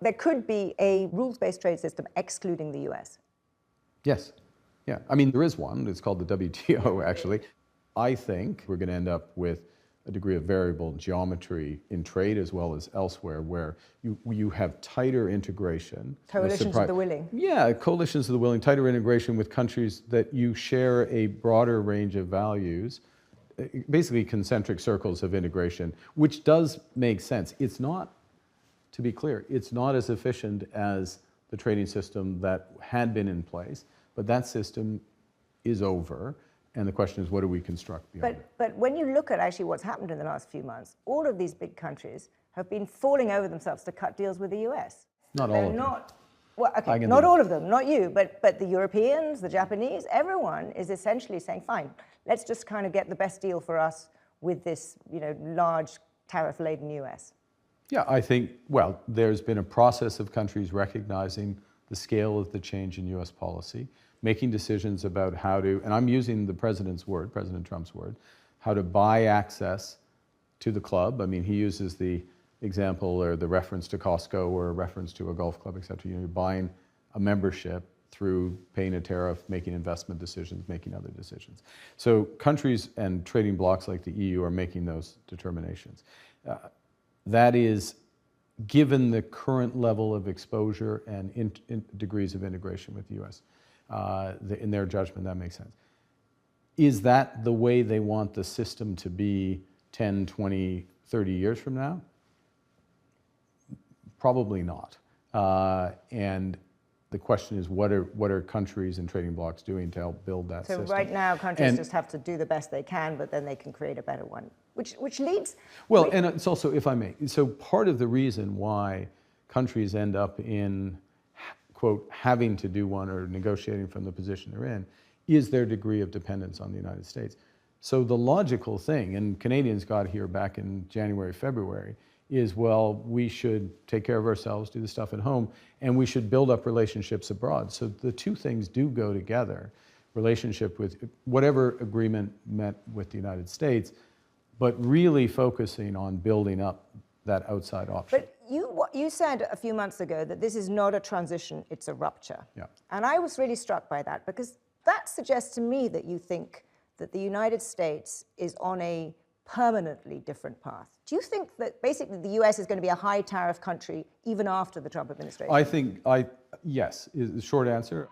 there could be a rules-based trade system excluding the US. Yes. Yeah. I mean, there is one. It's called the WTO, actually. I think we're going to end up with a degree of variable geometry in trade as well as elsewhere, where you have tighter integration. Coalitions of the willing. Yeah, coalitions of the willing, tighter integration with countries that you share a broader range of values, basically concentric circles of integration, which does make sense. It's not, to be clear, it's not as efficient as the trading system that had been in place, but that system is over. And the question is, what do we construct beyond it? But when you look at actually what's happened in the last few months, all of these big countries have been falling over themselves to cut deals with the US. Not all of them. Well, okay, not all of them, not you, but the Europeans, the Japanese, everyone is essentially saying, fine, let's just kind of get the best deal for us with this, large tariff-laden US. Yeah, I think, well, there's been a process of countries recognizing the scale of the change in US policy, making decisions about how to, and I'm using the president's word, President Trump's word, how to buy access to the club. I mean, he uses the example or the reference to Costco or a reference to a golf club, et cetera. You're buying a membership through paying a tariff, making investment decisions, making other decisions. So countries and trading blocs like the EU are making those determinations. That is, given the current level of exposure and degrees of integration with the US, in their judgment, that makes sense. Is that the way they want the system to be 10, 20, 30 years from now? Probably not. And the question is, what are countries and trading blocs doing to help build that system? So right now, countries just have to do the best they can, but then they can create a better one, which leads... Well, and it's also, if I may, so part of the reason why countries end up in, quote, having to do one or negotiating from the position they're in, is their degree of dependence on the United States. So the logical thing, and Canadians got here back in January, February, is, well, we should take care of ourselves, do the stuff at home, and we should build up relationships abroad. So the two things do go together, relationship with whatever agreement met with the United States, but really focusing on building up that outside option. But you said a few months ago that this is not a transition, it's a rupture. Yeah. And I was really struck by that, because that suggests to me that you think that the United States is on a permanently different path. Do you think that basically the US is going to be a high tariff country even after the Trump administration? I think, yes, is the short answer.